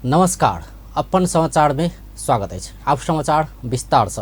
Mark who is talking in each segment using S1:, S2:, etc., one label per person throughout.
S1: नमस्कार, अपन समाचार में स्वागत है। आप समाचार विस्तार से।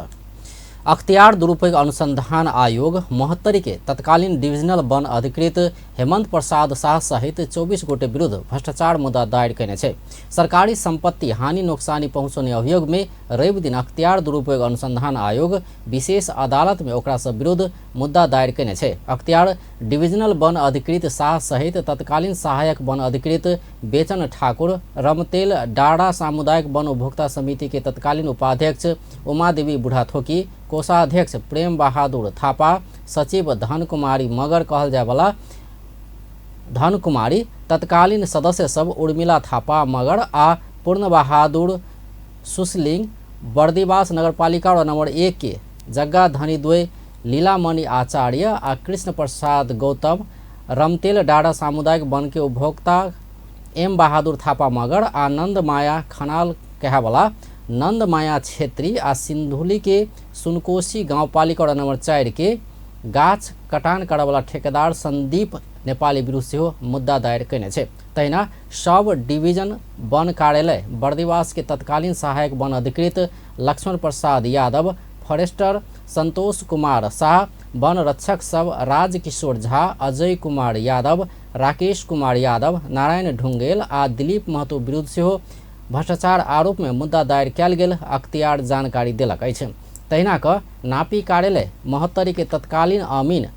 S1: अख्तियार दुरुपयोग अनुसंधान आयोग महोत्तरी के तत्कालीन डिविजनल वन अधिकृत हेमंत प्रसाद शाह सहित 24 गोटे विरुद्ध भ्रष्टाचार मुद्दा दायर कैने छे। सरकारी संपत्ति हानि नोक्सानी पहुंचाने अभियोग में रवि दिन अख्तियार दुरुपयोग अनुसंधान आयोग विशेष अदालत में ओकरा सब विरुद्ध मुद्दा दायर कैने छे। अख्तियार डिविजनल वन अधिकृत शाह सहित तत्कालीन सहायक वन अधिकृत बेचन ठाकुर, रमतेल डाँडा सामुदायिक वन उपभोक्ता समिति के तत्कालीन उपाध्यक्ष उमादेवी बुढ़ाथोकी, कोषाध्यक्ष प्रेम बहादुर थापा, सचिव धनकुमारी मगर कहल जाए वाला धनकुमारी, तत्कालीन सदस्य सब उर्मिला थापा मगर आ पूर्ण बहादुर सुसलिंग, बर्दिवास नगरपालिका नंबर 1 के जग्गा धनी द्वय लीलामणि आचार्य आ कृष्ण प्रसाद गौतम, रमतेल डाँडा सामुदायिक वन के उपभोक्ता एम बहादुर थापा मगर आ नंद माया खनाल कहेवाला नंद माया छेत्री आ सिंधुली के सुनकोशी गाउँपालिका नंबर 4 के गाछ कटान करवाला ठेकेदार संदीप नेपाली विरुद्ध सेहो मुद्दा दायर कैने छे। तहिना सब डिविजन वन कार्यालय बर्दिवास के तत्कालीन सहायक वन अधिकृत लक्ष्मण प्रसाद यादव, फॉरेस्टर संतोष कुमार शाह, वन रक्षक सब राजकिशोर झा, अजय कुमार यादव, राकेश कुमार यादव, नारायण ढुंगेल आ दिलीप महतो विरुद्ध सेहो भ्रष्टाचार आरोप में मुद्दा दायर कयल गेल अख्तियार जानकारी देलक अछि। तहिना क नापी कार्यालय महोत्तरी के तत्कालीन अमीन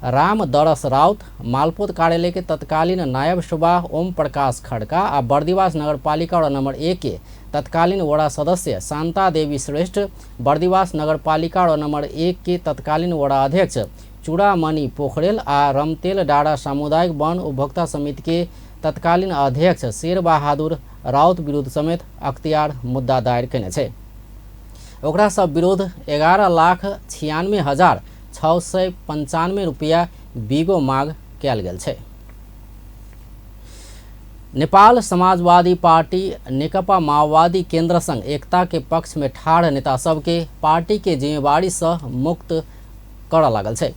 S1: राम दरस राउत, मालपोत कार्यालय के तत्कालीन नायब सुबाह ओम प्रकाश खड़का आ बर्दिवास नगरपालिका नंबर 1 के तत्कालीन वड़ा सदस्य शांता देवी श्रेष्ठ, बर्दिवास नगरपालिका नंबर 1 के तत्कालीन वड़ा अध्यक्ष चूड़ामणि पोखरेल आ रमतेल डाँडा सामुदायिक वन उपभोक्ता समिति के तत्कालीन अध्यक्ष शेर बहादुर राउत विरुद्ध समेत अख्तियार मुद्दा दायर कैने छे। ओकरा सब विरुद्ध 11,96,695 रुपया बीगो मांग कयल गेल छे। नेपाल समाजवादी पार्टी नेकपा माओवादी केंद्र संग एकता के पक्ष में ठाढ़ नेता सबके पार्टी के जिम्मेवारी से मुक्त करऽ लागल छे।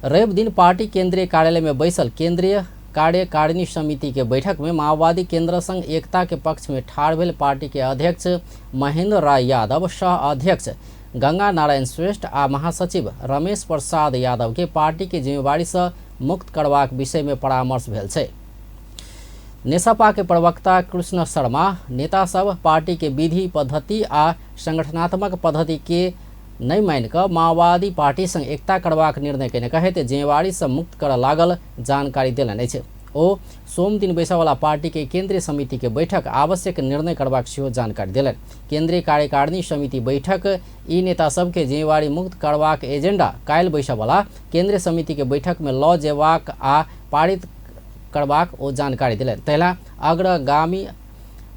S1: रवि दिन पार्टी केंद्रीय कार्यालय में बैसल केंद्रीय कार्यकारिणी समिति के बैठक में माओवादी केंद्र संग एकता के पक्ष में ठाढ़ भेल पार्टी के अध्यक्ष महेंद्र राय यादव, सह अध्यक्ष गंगा नारायण श्रेष्ठ आ महासचिव रमेश प्रसाद यादव के पार्टी के जिम्मेवारी से मुक्त करबाक विषय में परामर्श भेल छे। नेसपा के प्रवक्ता कृष्ण शर्मा नेता सब पार्टी के विधि पद्धति आ संगठनात्मक पद्धति के नहीं मान कर माओवादी पार्टी संग एकता करबाक निर्णय केने कहैत जिम्मेवारी से मुक्त कर लागल जानकारी देलनि अछि। ओ सोम दिन बैसवाला पार्टी के केंद्रीय समिति के बैठक आवश्यक निर्णय करबाक सेहो जानकारी देलनि। केंद्रीय कार्यकारिणी समिति बैठक ई नेता सबके जिम्मेवारी मुक्त करबाक एजेंडा काल्हि बैसवाला केंद्रीय समिति के बैठक में लऽ जेबाक आ पारित करबाक ओ जानकारी देलनि। तहिना अग्रगामी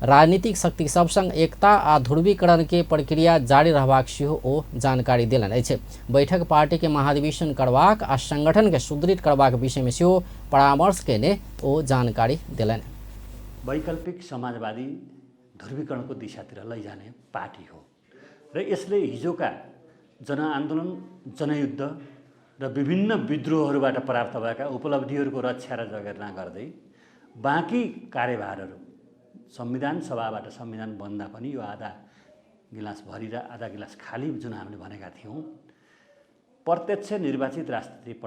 S1: राजनीतिक शक्ति सब संग एकता आ ध्रुवीकरण के प्रक्रिया जारी रहबाक सेहो ओ जानकारी देलनि अछि। बैठक पार्टी के महाधिवेशन करबाक आ संगठन के सुदृढ़ करबाक विषय में सेहो परामर्श केने ओ जानकारी देलनि।
S2: वैकल्पिक समाजवादी ध्रुवीकरणको दिशातिर लैजाने पार्टी हो र यसले हिजोका जनआन्दोलन, जनयुद्ध र विभिन्न विद्रोहहरूबाट प्राप्त भएका उपलब्धिहरूको रक्षा र जगेर्ना गर्दै बाँकी कार्यभारहरू संविधान सभाबाट संविधान बन्दा पनि यो आधा गिलास भरि र आधा गिलास खाली जुन हामीले भनेका थियौँ, प्रत्यक्ष निर्वाचित राजनीतिक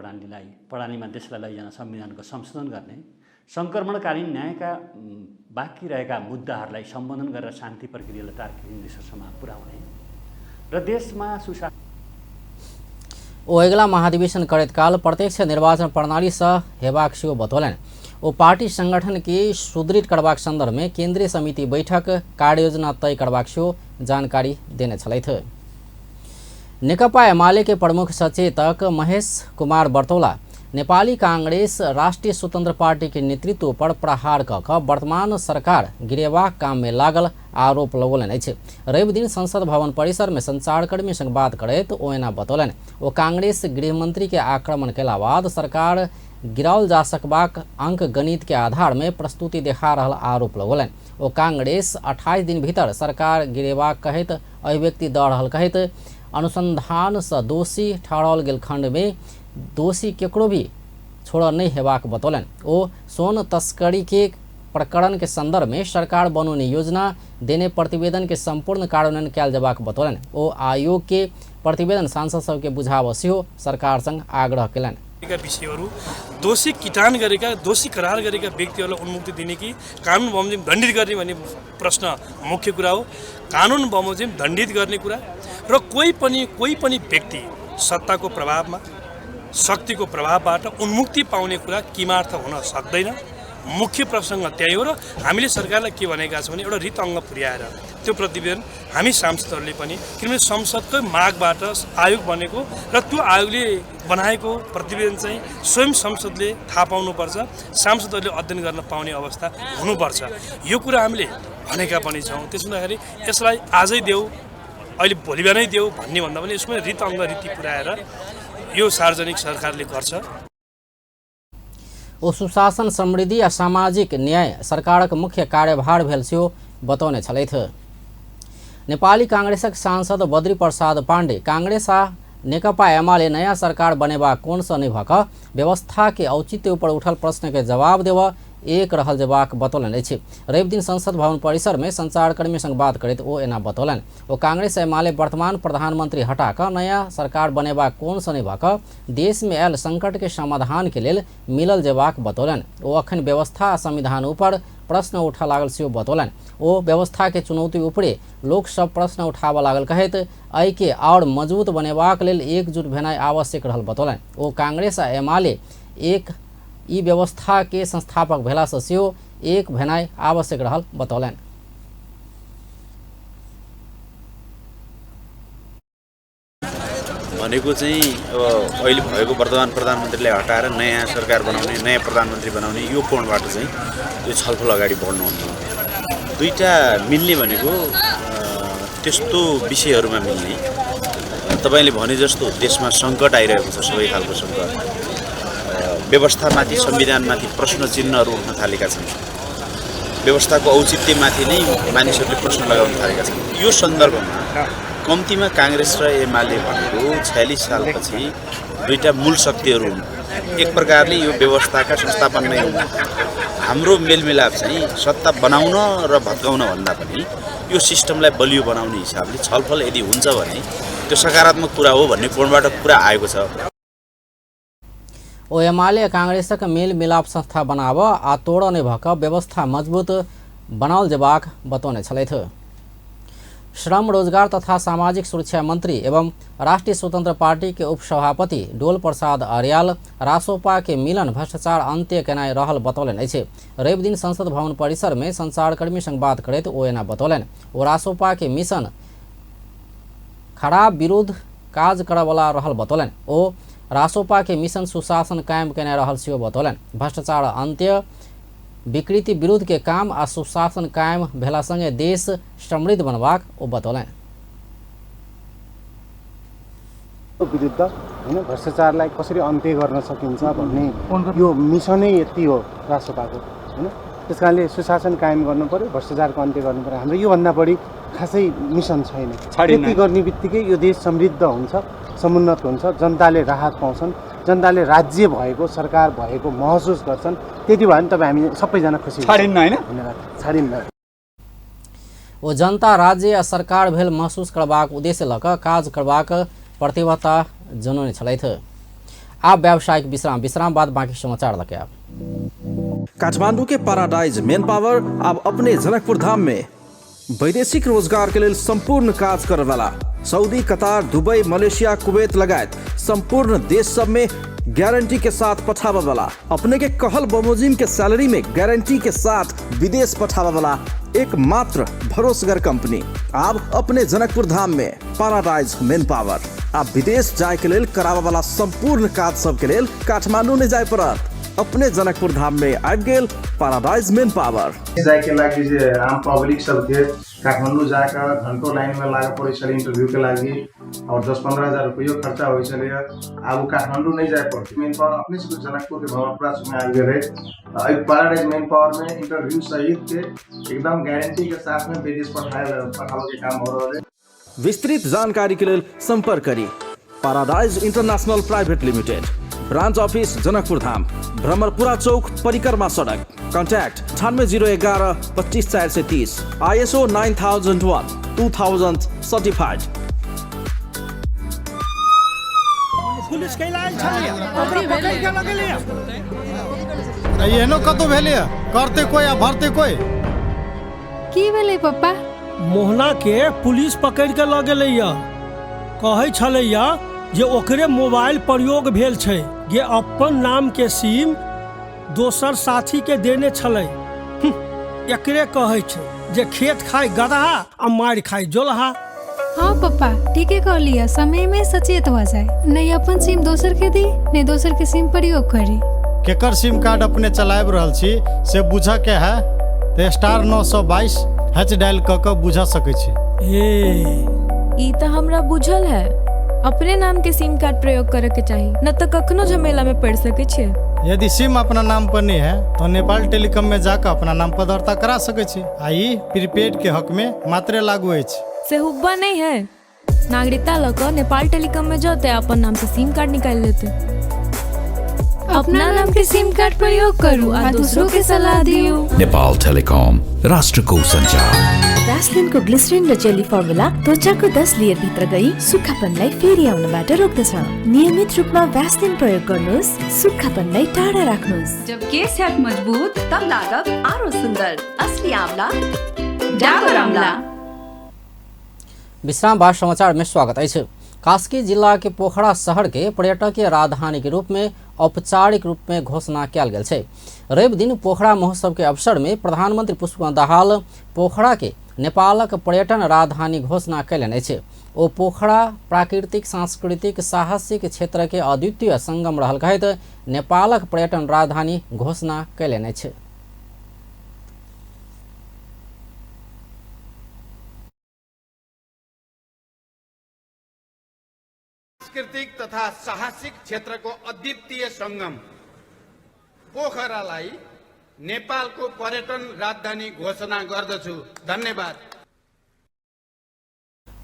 S2: प्रणालीमा देशलाई लैजान संविधानको संशोधन गर्ने, सङ्क्रमणकालीन न्यायका बाँकी रहेका मुद्दाहरूलाई सम्बोधन गरेर शान्ति प्रक्रियालाई तार्किक दिशासम्म पुर्याउने र देशमा सुशासन
S1: ओ अगिला महाधिवेशन करैत काल प्रत्यक्ष निर्वाचन प्रणाली से हेबाक सेहो बतौलनि। ओ पार्टी संगठन के सुदृढ़ करबाक संदर्भ में केंद्रीय समिति बैठक कार्ययोजना तय करबाक सेहो जानकारी देने छलैथ। नेकपा एमाले के प्रमुख सचेतक महेश कुमार बर्तौला नेपाली कांग्रेस राष्ट्रीय स्वतंत्र पार्टी के नेतृत्व पर प्रहार कऽ वर्तमान सरकार गिरेबाक काम में लागल आरोप लगौलनि अछि। रवि दिन संसद भवन परिसर में संचारकर्मी संग बात करैत ओ एना बतौलनि। ओ कांग्रेस गृहमंत्री के आक्रमण केला बाद सरकार गिराओल जा सकबाक अंक गणित के आधार में प्रस्तुति देखा रहल आरोप लगौलनि। ओ कांग्रेस 28 दिन भीतर सरकार गिरेबाक कहैत अभिव्यक्ति दऽ रहल कहैत अनुसंधान से दोषी ठहराओल गेल खंड में दोषी केकरो भी छोड़ नहीं हेबाक बतौलनि। ओ सोन तस्करी के प्रकरण के संदर्भ में सरकार बनौने योजना देने प्रतिवेदन के संपूर्ण कार्यान्वयन कयल जबाक बतौलन। ओ आयोग के प्रतिवेदन सांसद सबके बुझाव सेहो सरकार संग आग्रह केलन।
S3: विषयहरू दोषी किटान गरेका दोषी करार गरेका व्यक्तिहरूलाई उन्मुक्ति दिने कि कानुन बमोजिम दण्डित गर्ने भन्ने प्रश्न मुख्य कुरा हो। कानुन बमोजिम दण्डित गर्ने कुरा र कोही पनि व्यक्ति सत्ताको प्रभावमा शक्तिको प्रभावबाट उन्मुक्ति पाउने कुरा किमार्थ हुन सक्दैन। मुख्य प्रसङ्ग त्यही हो र हामीले सरकारलाई के भनेका छौँ भने एउटा रित अङ्ग पुर्याएर त्यो प्रतिवेदन हामी सांसदहरूले पनि किनभने संसदकै मागबाट आयोग बनेको र त्यो आयोगले बनाएको प्रतिवेदन चाहिँ स्वयं संसदले थाहा पाउनुपर्छ, सांसदहरूले अध्ययन गर्न पाउने अवस्था हुनुपर्छ। यो कुरा हामीले भनेका पनि छौँ। त्यसो हुँदाखेरि यसलाई आजै देऊ अहिले भोलि बिहानै देऊ भन्ने भन्दा पनि यसमा रित अङ्ग रीति पुर्याएर यो सार्वजनिक सरकारले गर्छ।
S1: ओ सुशासन, समृद्धि आ सामाजिक न्याय सरकारक मुख्य कार्यभार भेल सेहो बतौने छलथि। नेपाली कांग्रेसक सांसद बद्री प्रसाद पाण्डे कांग्रेस आ नेकपा एमाले नयाँ सरकार बनेबा कोन सँ नहि भऽ व्यवस्था के औचित्य ऊपर उठल प्रश्न के जवाब देव एक रहल जबाक बतौलन अछि। रवि दिन संसद भवन परिसर में संचारकर्मी संग बात करैत ओ एना बतौलन। ओ कांग्रेस एमाले वर्तमान प्रधानमंत्री हटा कऽ नया सरकार बनेबा कोन सँ नहि भऽ देश में आयल संकट के समाधान के लेल मिलल जबाक बतौलन। ओ अखन व्यवस्था आ संविधान ऊपर प्रश्न उठा लागल सेहो बतौलन। ओ व्यवस्था के चुनौती ऊपरे लोक सब प्रश्न उठाबऽ लागल कहैत एहि के और मजबूत बनेबाक लेल एकजुट भेनाइ आवश्यक रहल बतौलन। ओ कांग्रेस आ एमाले एक ई व्यवस्था के संस्थापक भेला सँ सेहो एक भेनाइ आवश्यक रहल बतौलन।
S4: भनेको चाहिँ अब अहिले भएको वर्तमान प्रधानमन्त्रीलाई हटाएर नयाँ सरकार बनाउने, नयाँ प्रधानमन्त्री बनाउने यो कोणबाट चाहिँ यो छलफल अगाडि बढ्नुहुन्न। दुईटा मिल्ने भनेको त्यस्तो विषयहरूमा मिल्ने। तपाईले भने जस्तो देशमा सङ्कट आइरहेको छ, सबै खालको सङ्कट, व्यवस्थामाथि संविधानमाथि प्रश्न चिन्हहरू उठ्न थालेका छन्। व्यवस्थाको औचित्यमाथि नै मानिसहरूले प्रश्न लगाउन थालेका छन्। यो सन्दर्भमा कम्तीमा कांग्रेस र एमाले भनेको 46 सालपछि दुईटा मूल शक्तिहरू हुन्। एक प्रकारले यो व्यवस्थाका संस्थापन नै हुन्। हाम्रो मेलमिलाप चाहिँ सत्ता बनाउन र भत्काउन भन्दा पनि यो सिस्टमलाई बलियो बनाउने हिसाबले छलफल यदि हुन्छ भने त्यो सकारात्मक कुरा हो भन्ने कोणबाट कुरा आएको छ।
S1: ओ एमाले कांग्रेसक मेल मिलाप संस्था बनाव आ तोड़ नै भऽ व्यवस्था मजबूत बनाओल जबाक बतौने छलथि। श्रम, रोजगार तथा सामाजिक सुरक्षा मंत्री एवं राष्ट्रीय स्वतंत्र पार्टी के उपसभापति डोल प्रसाद अर्याल रासोपा के मिलन भ्रष्टाचार अंत्य केनाइ रहल बतौलन अछि। रवि दिन संसद भवन परिसर में संचारकर्मी संग बात करैत ओ एना बतौलन। ओ रासोपा के मिशन खराब विरुद्ध काज करवला रहल बतौलन। ओ रासोपा के मिशन सुशासन कायम केनाइ रहल सेहो बतौलन। भ्रष्टाचार अंत्य, विकृति विरुद्ध के काम आ सुशासन कायम भेला संगे देश समृद्ध बनबाक ओ बतौलन।
S5: विरुद्ध हैन भ्रष्टाचारलाई कसरी अन्त्य गर्न सकिन्छ भन्ने यो मिसनै यति हो रासोपाको हैन। त्यसकारणले सुशासन कायम गर्नु पर्यो, भ्रष्टाचारको अन्त्य गर्नु पर्यो। हाम्रो यो भन्दा बढी खासै मिसन छैन। त्यति गर्ने बित्तिकै यो देश समृद्ध हुन्छ, समुन्नत हुन्छ, जनताले राहत पाउँछन्, जनताले राज्य भएको, सरकार भएको महसुस गर्छन्। त्यति भयो भने तपाईँ हामी सबैजना खुसी
S6: छाडिन्न हैन,
S5: धन्यवाद। छाडिन्न।
S1: ओ जनता राज्य या सरकार भेल महसूस करबाक उद्देश्य लऽ कऽ काज करबाक प्रतिबद्धता जनौने छलथि। आब व्यावसायिक विश्राम बाद बाकी समाचार लके आब।
S7: काठमांडू के पैराडाइज मेन पावर अब अपने जनकपुर धाम में वैदेशिक रोजगार के लिए संपूर्ण काज करे वाला सऊदी, कतार, दुबई, मलेशिया, कुवैत लगायत संपूर्ण देश सब में गारंटी के साथ पठावा वाला, अपने के कहल बमोजिम के सैलरी में गारंटी के साथ विदेश पठावा वाला एकमात्र भरोसेगर कंपनी अब अपने जनकपुर धाम में पैराडाइज मेन पावर। आप विदेश जाए के लिए करावा वाला संपूर्ण काज सब के लिए काठमांडू नहीं जाए पड़त, अपने जनकपुर धाम में आबि गेल पैराडाइज मेन पावर।
S8: जाए के लागि जे आम पब्लिक सब के काठमांडू जाकर घंटों लाइन में लागे पड़े छले इंटरव्यू के लागि और 10-15 हजार रुपया खर्चा होय छले। अब काठमांडू नहीं जाए पड़ते, मेन पावर अपने से जनकपुर के भवनपुरा में आबि गेल है। पैराडाइज मेन पावर में इंटरव्यू सहित के एकदम गारंटी के साथ में विदेश पठावे के काम हो रहा है।
S7: विस्तृत जानकारी के लिए संपर्क करी paradise international private limited, branch office Janakpur Dham, Bhramarpura Chowk, परिक्रमा सड़क। Contact 9801 25430. ISO 9001 2000 certified.
S6: पुलिस के लायल छलिया ओकरा पकड़ के लगलिया
S9: एहनो कतौ भेलैया करते कोई आ भरते कोई
S10: की भेलै पप्पा?
S6: मोहना के पुलिस पकड़ के ल गेलैया कहै छलैया जे ओकरे मोबाइल प्रयोग भेल छै जे अपन नाम के सिम दोसर साथी के देने छलै। एकरे कहै छै जे खेत खाय गदहा आ मार खाय जोलहा।
S10: हाँ पप्पा ठीके कहलिया, समय में सचेत हो जाए, नहीं अपन सिम दोसर के दी नहीं दोसर के सिम प्रयोग करी।
S9: केकर सिम कार्ड अपने चलाब रहल छी से बुझ के है तो *922# डायल क के बुझ सकै छी।
S11: ई तो हमरा बुझल है, अपने नाम के सिम कार्ड प्रयोग करे के चाहिए, न तो कखनो झमेला में पड़ सके छे।
S9: यदि सिम अपना नाम पर नहीं है तो नेपाल टेलीकॉम में जाकर अपना नाम पर दर्ता करा सकै छी। आ ई प्रीपेड के हक में मात्र लागू अछि।
S11: से हुब्बा नहीं है, नागरिकता लगा नेपाल टेलीकॉम में जाते अपन नाम से सिम कार्ड निकाल लेते।
S10: अपना नाम के सिम कार्ड प्रयोग करू और दूसरों के सलाह दियो।
S12: नेपाल टेलिकॉम, राष्ट्र को संचार।
S13: भ्यासलिन को ग्लिसरीन र जेली फर्मुला त्वचाको 10 लेयर भित्र गई सुक्खापनलाई फेरि आउनबाट रोक्दछ। नियमित रूपमा भ्यासलिन प्रयोग गर्नुहोस्, सुक्खापनलाई टाढा राख्नुहोस्।
S14: जब केस है मजबूत तब लागत आरो सुंदर। असली आंवला डाबर आंवला।
S1: विश्राम बाद समाचार में स्वागत है। कास्की जिला के पोखरा शहर के पर्यटकीय राजधानी के रूप में औपचारिक रूप में घोषणा किया गया है। रवि दिन पोखरा महोत्सव के अवसर में प्रधानमंत्री पुष्पकमल दाहाल पोखरा के नेपालक पर्यटन राजधानी घोषणा कैलने छे। ओ पोखरा प्राकृतिक सांस्कृतिक साहसिक क्षेत्र के अद्वितीय संगम रहल कहत नेपालक पर्यटन राजधानी घोषणा कैलने छे।
S15: सांस्कृतिक तथा साहसिक क्षेत्रको अद्वितीय संगम पोखरालाई नेपालको पर्यटन राजधानी घोषणा गर्दछु। धन्यवाद।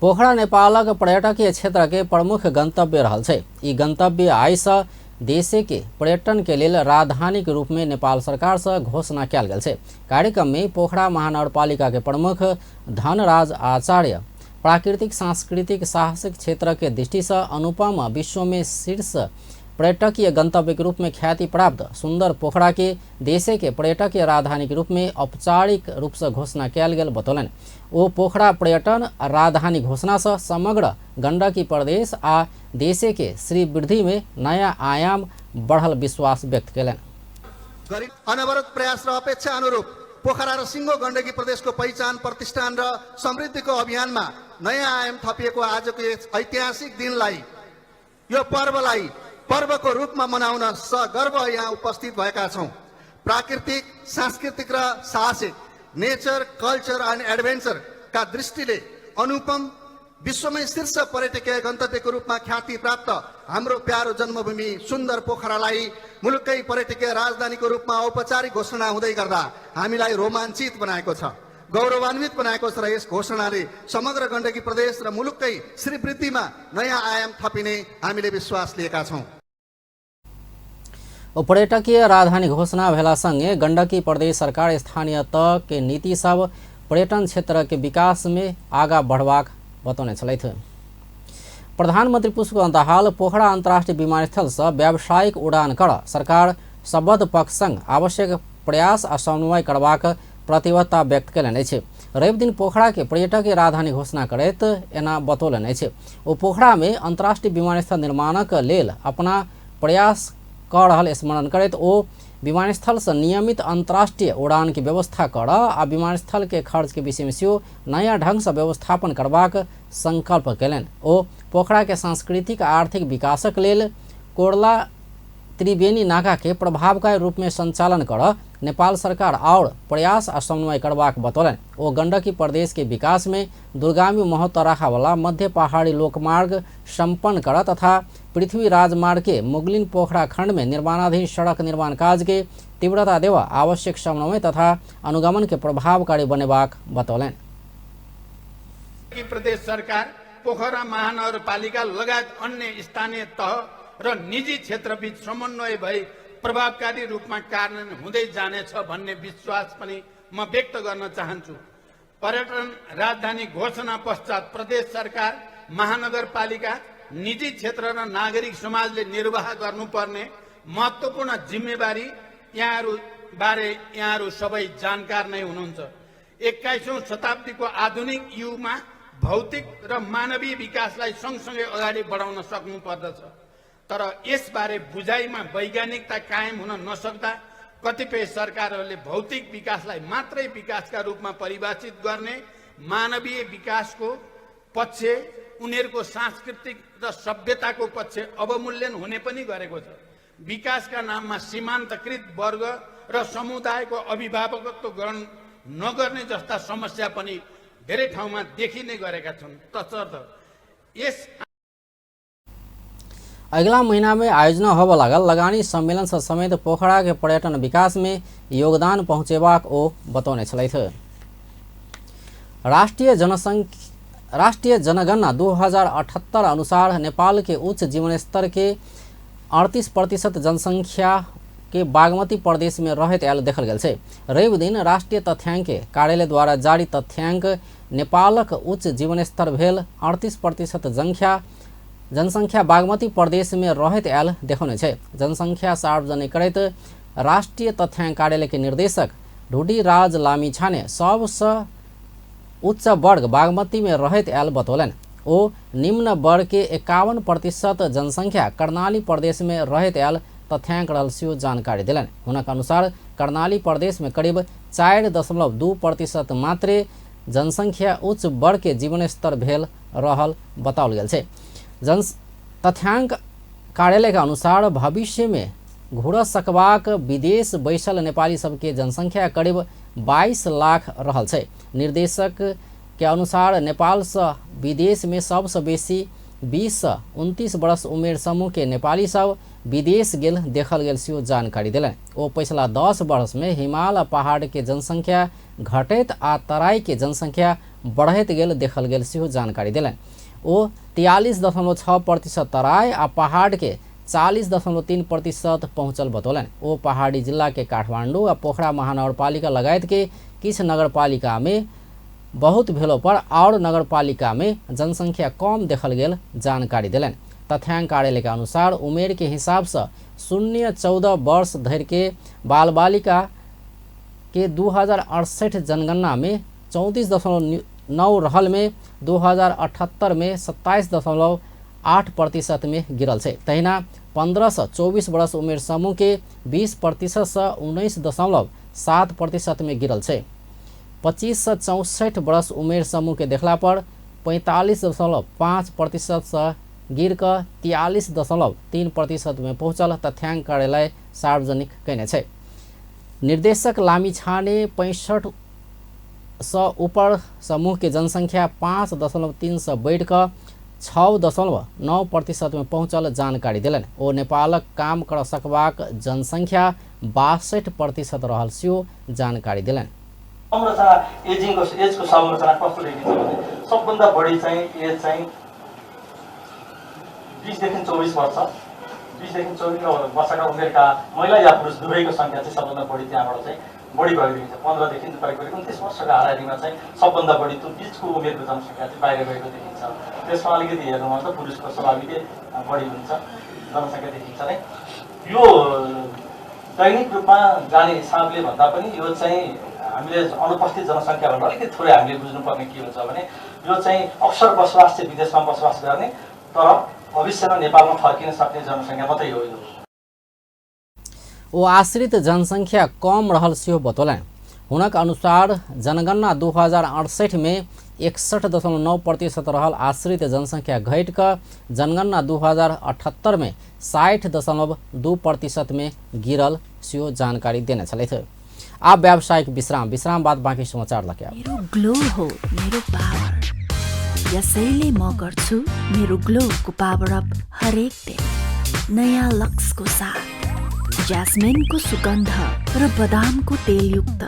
S1: पोखरा नेपालक पर्यटकीय क्षेत्र के प्रमुख गंतव्य रहल छै। ई गंतव्य आइ सँ देश के पर्यटन के लेल राजधानी के रूप में नेपाल सरकार से घोषणा किया गेल छै। कार्यक्रम में पोखरा महानगरपालिका के प्रमुख धनराज आचार्य प्राकृतिक सांस्कृतिक साहसिक क्षेत्र के दृष्टि से अनुपम विश्व में शीर्ष पर्यटकीय गंतव्य के रूप में ख्याति प्राप्त सुंदर पोखरा के देश के पर्यटकीय राजधानी के रूप में औपचारिक रूप से घोषणा किया गेल बतौलन। वो पोखरा पर्यटन राजधानी घोषणा से समग्र गंडकी प्रदेश आ देश के श्रीवृद्धि में नया आयाम बढ़ल विश्वास व्यक्त कलन।
S16: अनवरत प्रयास र अपेक्षा अनुरूप पोखरा र सिंगो गण्डकी प्रदेशको पहिचान प्रतिष्ठान र समृद्धिको अभियानमा नयाँ आयाम थपिएको आजको ऐतिहासिक दिनलाई यो पर्वको रूपमा मनाउन सगर्व यहाँ उपस्थित भएका छौं। प्राकृतिक सांस्कृतिक र साहसिक नेचर कल्चर एन्ड एडभेन्चर का दृष्टिले अनुपम विश्वमै शीर्ष पर्यटकीय गन्तव्यको रूपमा ख्याति प्राप्त हाम्रो प्यारो जन्मभूमि सुन्दर पोखरालाई मुलुकै पर्यटकीय राजधानीको रूपमा औपचारिक घोषणा हुँदै गर्दा हामीलाई रोमाञ्चित बनाएको छ, गौरवान्वित बनाएको छ र यस घोषणाले समग्र गण्डकी प्रदेश र मुलुकै श्रीवृद्धिमा नयाँ आयाम थपिने हामीले विश्वास लिएका छौं।
S1: पर्यटकीय राजधानी घोषणा भेला संगे गण्डकी प्रदेश सरकार स्थानीय तह के नीति सब पर्यटन क्षेत्र के विकास में आगा बढ़वाक बतौने छलथि। प्रधानमंत्री पुष्पकमल दाहाल पोखरा अंतर्राष्ट्रीय विमानस्थल से व्यावसायिक उड़ान कर सरकार सबद्ध पक्ष संग आवश्यक प्रयास आ समन्वय करबाक प्रतिबद्धता व्यक्त कयलनि अछि। रवि दिन पोखरा के पर्यटकीय राजधानी घोषणा करैत एना बतौलनि अछि। ओ पोखरा में अंतर्राष्ट्रीय विमानस्थल निर्माणक लेल अपना प्रयास कऽ रहल स्मरण करैत ओ विमानस्थल से नियमित अंतर्राष्ट्रीय उड़ान की व्यवस्था कर आ विमानस्थल के खर्च के विषय में सेहो नया ढंग से व्यवस्थापन करबाक संकल्प कयलनि। ओ पोखरा के सांस्कृतिक आ आर्थिक विकासक लेल कोरला त्रिवेणी नाका के प्रभावकारी रूप में संचालन कर नेपाल सरकार और प्रयास आ समन्वय करबाक बतौलनि। ओ गंडकी प्रदेश के विकास में दूरगामी महत्व रखा वाला मध्य पहाड़ी लोकमार्ग संपन्न कर तथा पृथ्वी राजमार्ग के मुगलिन पोखरा खंड में निर्माणाधीन सड़क निर्माण कार्य के तीव्रता देवा आवश्यक समन्वय तथा अनुगमन के प्रभावकारी बनेबाक बतौलनि।
S15: प्रदेश सरकार पोखरा महानगरपालिका लगायत अन्य स्थानीय तह र निजी क्षेत्रबीच समन्वय भई प्रभावकारी रूपमा कार्यान्वयन हुँदै जानेछ भन्ने विश्वास पनि म व्यक्त गर्न चाहन्छु। पर्यटन राजधानी घोषणा पश्चात प्रदेश सरकार, महानगरपालिका, निजी क्षेत्र र नागरिक समाजले निर्वाह गर्नुपर्ने महत्त्वपूर्ण जिम्मेवारी यहाँहरू सबै जानकार नै हुनुहुन्छ। 21औं शताब्दीको आधुनिक युगमा भौतिक र मानवीय विकासलाई सँगसँगै अगाडि बढाउन सक्नुपर्दछ। तर यसबारे बुझाइमा वैज्ञानिकता कायम हुन नसक्दा कतिपय सरकारहरूले भौतिक विकासलाई मात्रै विकासका रूपमा परिभाषित गर्ने, मानवीय विकासको पक्ष, उनीहरूको सांस्कृतिक र सभ्यताको पक्ष अवमूल्यन हुने पनि गरेको छ। विकासका नाममा सीमान्तकृत वर्ग र समुदायको अभिभावकत्व ग्रहण नगर्ने जस्ता समस्या पनि धेरै ठाउँमा देखिने गरेका छन्। तसर्थ यस
S1: अगला महीना में आयोजना होबे लागल लगानी सम्मेलन से समेत पोखरा के पर्यटन विकास में योगदान पहुँचेबाक ओ बतौने छलथि। राष्ट्रीय जनगणना 2078 अनुसार नेपाल के उच्च जीवन स्तर के 38% जनसंख्या के बागमती प्रदेश में रहत आयल देखल गेल छै। रवि दिन राष्ट्रीय तथ्याङ्क कार्यालय द्वारा जारी तथ्याङ्क नेपालक उच्च जीवन स्तर भेल 38% जनसंख्या बागमती प्रदेश में रहत आयल देखाउने छै। जनसंख्या सार्वजनिक करैत राष्ट्रीय तथ्याङ्क कार्यालय के निर्देशक ढुडी राज लामिछाने सबसे उच्च वर्ग बागमती में रहत आयल बतौलन। ओ निम्न वर्ग के 51% जनसंख्या कर्णाली प्रदेश में रहत आयल तथ्याङ्क रहल सेहो जानकारी दिलन। हुनक अनुसार कर्णाली प्रदेश में करीब 4.2% मात्रै जनसंख्या उच्च वर्ग के जीवन स्तर भेल रहल बताओल गेल छै। तथ्याङ्क कार्यालय के अनुसार भविष्य में घुर सकबाक विदेश बैसल नेपाली सबके जनसंख्या करीब 22 लाख रहल छै। निर्देशक के अनुसार नेपाल से विदेश में सबसे बेसी 20 से 29 वर्ष उमेर समूह के नेपाली सब विदेश गेल देखल गेल सेहो जानकारी दिलन। ओ पिछला 10 वर्ष में हिमाल पहाड़ के जनसंख्या घटैत आ तराई के जनसंख्या बढ़ैत गेल देखल गेल सेहो जानकारी दिलन। ओ 43.6% तराई आ पहाड़ के 40.3% पहुँचल बतौलन। ओ पहाड़ी जिला के काठमाडौँ आ पोखरा महानगरपालिका लगायत के किछ नगरपालिका में बहुत भेलो पर और नगरपालिका में जनसंख्या कम देखल गेल जानकारी दिलन। तथ्याङ्क कार्यालय के अनुसार उमेर के हिसाब से 0-14 वर्ष धरि के बाल बालिका के 2068 जनगणना में 34.9 रहल में 2078 में 27.8% में गिरल छै। तहिना 15 से 24 वर्ष उमेर समूह के 20% से 19.7% में गिरल छै। 25 से 64 वर्ष उमेर समूह के देखला पर 45.5% से गिर कर 43.3% में पहुँचल तथ्याङ्क कार्यालय सार्वजनिक कैने छै। निर्देशक लामिछाने 65 से ऊपर समूह के जनसंख्या 5.3 से बढ़ कर 6.9% में पहुँचल जानकारी दिलन। ओ नेपालक काम कर सकबाक जनसंख्या 62% रहल सेहो जानकारी दिलन।
S17: संरचना एजको संरचना कस्तो देखिन्छ भने सबभन्दा बढी चाहिँ एज चाहिँ 20 देखि 24 वर्ष, 20 देखि 24 वर्षका उमेरका महिला या पुरुष दुवैको संख्या चाहिँ सबभन्दा बढी त्यहाँबाट चाहिँ बढी भएको देखिन्छ। 15 देखि करिब 29 वर्षका हाराहारीमा चाहिँ सबभन्दा बढी त्यो बिचको उमेरको जनसङ्ख्या चाहिँ बाहिर गएको देखिन्छ। त्यसमा अलिकति हेर्नुमा त पुरुषको स्वाभाविकै बढी हुन्छ जनसङ्ख्या देखिन्छ नै। यो दैनिक रूपमा जाने हिसाबले भन्दा पनि यो चाहिँ हामीले अनुपस्थित जनसङ्ख्या भन्दा अलिकति थोरै हामीले बुझ्नुपर्ने के हुन्छ भने यो चाहिँ अक्सर बसोबास चाहिँ विदेशमा बसोबास गर्ने तर भविष्यमा नेपालमा फर्किन सक्ने जनसङ्ख्या मात्रै हो।
S1: ओ आश्रित जनसंख्या कम रहल सेहो बतौलन। हुनक अनुसार जनगणना 2068 में 61.9% रहल आश्रित जनसंख्या घट कर जनगणना 2078 में 60.2% में गिरल सेहो जानकारी देने छलथि। आप व्यावसायिक विश्राम बाद बाँकी समाचार लगे।
S13: मेरो ग्लो हो मेरो पावर, यसैले म गर्छु मेरो ग्लोको पावर अप हरेक दिन नयाँ लक्सको साथ। ज्यास्मिनको सुगन्ध र बदामको तेलयुक्त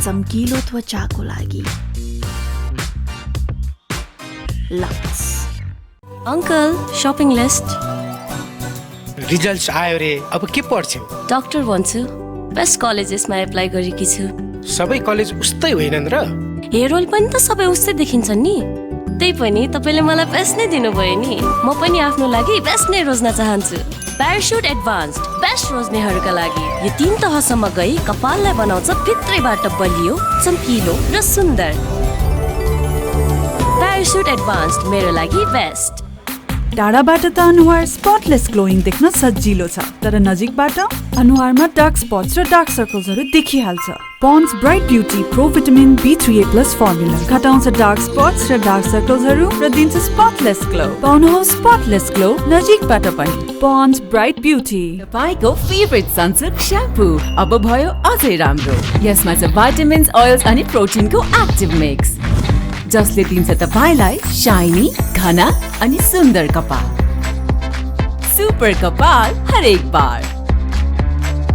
S13: चम्किलो त्वचाको लागि lux.
S18: Uncle shopping list. Results आयो रे अब के पढ्छौ?
S19: डाक्टर बन्छु। बेस्ट कलेजेसमा एप्लाई गरेकी छु।
S18: सबै कलेज उस्तै होइनन् र?
S19: हेरोल पनि त सबै उस्तै देखिन्छन् नि। त्यही पनि तपाईले मलाई बेस्ट नै दिनुभयो नि। म पनि आफ्नो लागि बेस्ट नै रोज्न चाहन्छु। प्याराशुट एडभान्स्ड बेस्ट रोज्नेहरूका लागि यो 3 तहसम्म गई कपाललाई बनाउँछ भित्रैबाट बलियो, चम्किलो र सुन्दर। प्याराशुट एडभान्स्ड मेरो लागि बेस्ट।
S20: टाढाबाट त अनुहार स्पटलेस ग्लोइङ देख्न सजिलो छ, तर नजिकबाट अनुहारमा डार्क स्पट्स र डार्क सर्कल्सहरू देखिहाल्छ। Pond's bright beauty pro vitamin B3A+ formula घटाउँछ डार्क स्पट्स र डार्क सर्कल्सहरू र दिन्छ स्पटलेस ग्लो। पाउनुहोस् स्पटलेस ग्लो नजिकबाट पनि। Pond's bright beauty.
S14: तपाईँको फेभरेट सनसिल्क स्याम्पू अब भयो अझै राम्रो। यसमा छ भाइटामिन्स, ओइल्स अनि प्रोटिनको एक्टिभ मिक्स, जसले दिन्छ तपाईलाई शाइनी, घना अनि सुन्दर कपाल। सुपर कपाल हरेक बार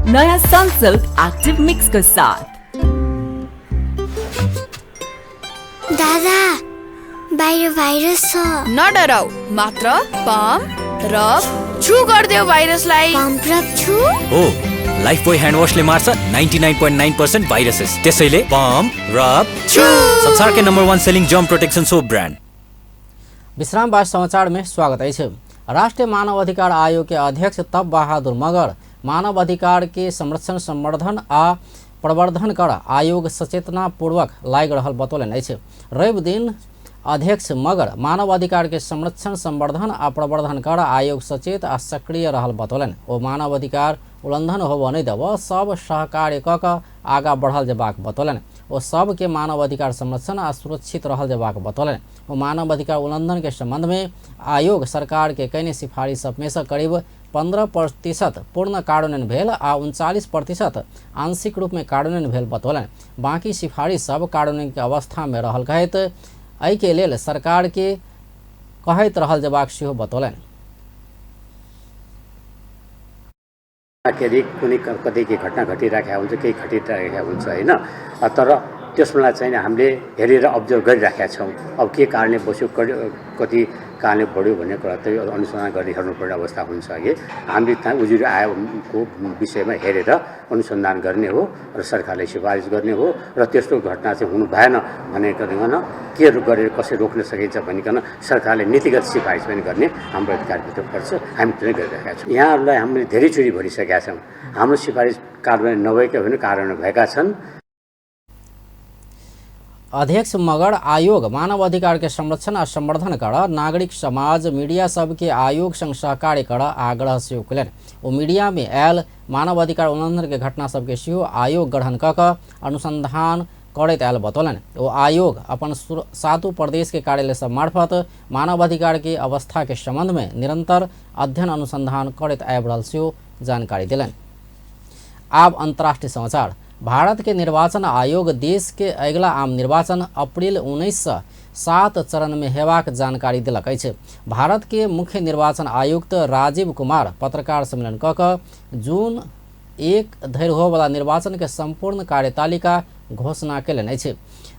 S14: नयाँ सनसिल्क एक्टिभ मिक्स को साथ।
S21: दादा बाहिर भाइरस छ।
S22: नडराऊ, मात्र पम्प रब छु गर्दियो भाइरसलाई।
S21: पम्प रब छु
S23: हो। लाइफबोय ह्यान्ड वाशले मार्छ 99.9% भाइरसेस। त्यसैले पम्प रब छु। संसार के number 1 selling germ protection soap brand.
S1: विश्राम बाद समाचार में स्वागत है। राष्ट्रीय मानव अधिकार आयोग के अध्यक्ष तप बहादुर मगर मानव अधिकार के संरक्षण, संवर्धन आ प्रवर्धन कर आयोग सचेतना पूर्वक लागि रहल बतौलन अछि। रवि दिन अध्यक्ष मगर मानव अधिकार के संरक्षण, संवर्धन आ प्रवर्धन कर आयोग सचेत आ सक्रिय रहल बतौलन। ओ मानव अधिकार उल्लंघन होबो नहीं देव सब सहकार्य क आगा बढ़ल जेबाक बतौलन। ओ सब के मानव अधिकार संरक्षण आ सुरक्षित रहल जेबाक बतौलन। ओ मानव अधिकार उल्लंघन के संबंध में आयोग सरकार के कईने सिफारिश सब में से करीब 15% पूर्ण कार्यान्वयन भेल आ 39% आंशिक रूप में कार्यान्वयन भेल बतौलन। बाकी सिफारिश सब कार्यान्वयन के अवस्था में रहल कहत एहि के लेल सरकार के कहैत रहल जेबाक सेहो बतौलन।
S24: कुनै कतै के घटना घटिराखेको हुन्छ, केही घटिराखेको हुन्छ होइन, तर त्यसमा चाहिँ हामीले हेरेर अब्जर्भ गरिराखेका छौँ। अब के कारणले बस्यो, कति कारणले बढ्यो भन्ने कुरा चाहिँ अनुसन्धान गरेर हेर्नुपर्ने अवस्था हुन्छ। हामीले त्यहाँ उजुरी आयोगको विषयमा हेरेर अनुसन्धान गर्ने हो र सरकारले सिफारिस गर्ने हो र त्यस्तो घटना चाहिँ हुनु भएन भनेकन के गरेर कसरी रोक्न सकिन्छ भनिकन सरकारले नीतिगत सिफारिस पनि गर्ने हाम्रो अधिकारभित्र पर्छ। हामी त्यो गरिरहेका छौँ। यहाँहरूलाई हामीले धेरैचोटि भनिसकेका छौँ, हाम्रो सिफारिस कार्यान्वयन नभएका भने कार्यान्वयन भएका छन्।
S1: अध्यक्ष मगर आयोग मानव अधिकार के संरक्षण और संवर्धन कर नागरिक समाज मीडिया सब के आयोग संग सहकार्य कर आग्रह से कलन। वो मीडिया में आयल मानव अधिकार उल्लंघन के घटना सब के सेहो आयोग गठन क अनुसंधान करत आयल बतौलन। वो आयोग अपन 7 प्रदेश के कार्यालय सब मार्फत मानव अधिकार के अवस्था के संबंध में निरंतर अध्ययन अनुसंधान करत आब रहल सेहो जानकारी दिलन। अब अंतर्राष्ट्रीय समाचार। भारत के निर्वाचन आयोग देश के अगला आम निर्वाचन अप्रैल 19 से 7 चरण में हेबाक जानकारी दिलक अछि। भारत के मुख्य निर्वाचन आयुक्त राजीव कुमार पत्रकार सम्मेलन क जून 1 धरि होबला निर्वाचन के संपूर्ण कार्यतालिका घोषणा कयलनि अछि।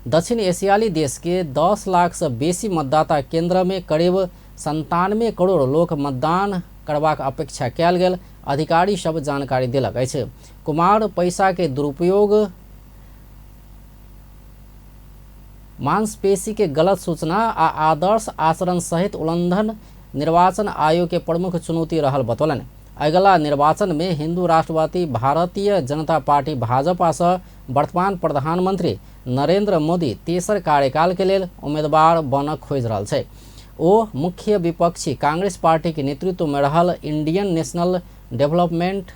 S1: दक्षिण एशियाली देश के 10 लाख से बेसी मतदाता केंद्र में करीब 97 करोड़ लोक मतदान करबाक अपेक्षा कयल गेल अधिकारी सब जानकारी दिलक अछि। कुमार पैसा के दुरुपयोग, मांसपेशी के गलत सूचना आ आदर्श आचरण सहित उल्लंघन निर्वाचन आयोग के प्रमुख चुनौती रहल बतौलन। अगला निर्वाचन में हिंदू राष्ट्रवादी भारतीय जनता पार्टी भाजपा से वर्तमान प्रधानमंत्री नरेंद्र मोदी तेसर कार्यकाल के लेल उम्मीदवार बन खोज रहल छै। ओ मुख्य विपक्षी कांग्रेस पार्टी के नेतृत्व में रहल Indian national development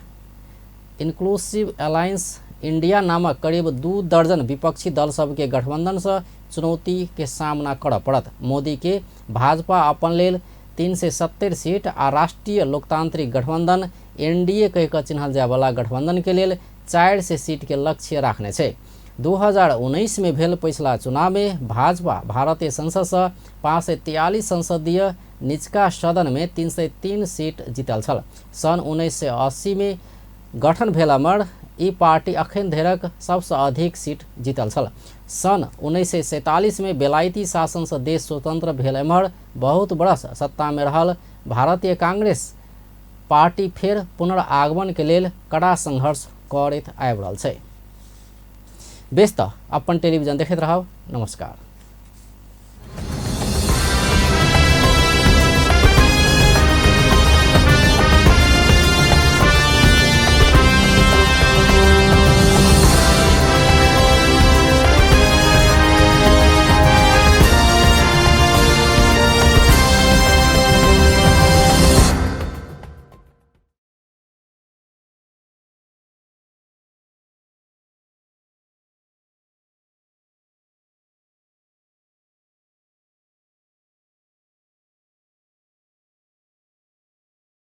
S1: inclusive alliance India नामक करीब 2 दर्जन विपक्षी दल सब के गठबंधन से चुनौती के सामना कर पड़त। मोदी के भाजपा अपन लेल 370 सीट आ राष्ट्रीय लोकतांत्रिक गठबंधन एनडीए कह चिन्हल जाय वाला गठबंधन के लेल 400 सीट के लक्ष्य रखने छै। 2019 में भेल पिछला चुनाव में भाजपा भारतीय संसद से 543 संसदीय निचका सदन में 303 सीट जीतल छल। सन 1980 में गठन भेलामर ई पार्टी अखन धरिक सबसे अधिक सीट जीतल छल। सन 1947 में बेलायती शासन से देश स्वतंत्र भेल एम्हर बहुत बरस सत्ता में रहल भारतीय कांग्रेस पार्टी फेर पुनरागमन के लेल कड़ा संघर्ष करैत आबि रहल छै। बेस त अपन टेलीविजन देखैत रहब। नमस्कार।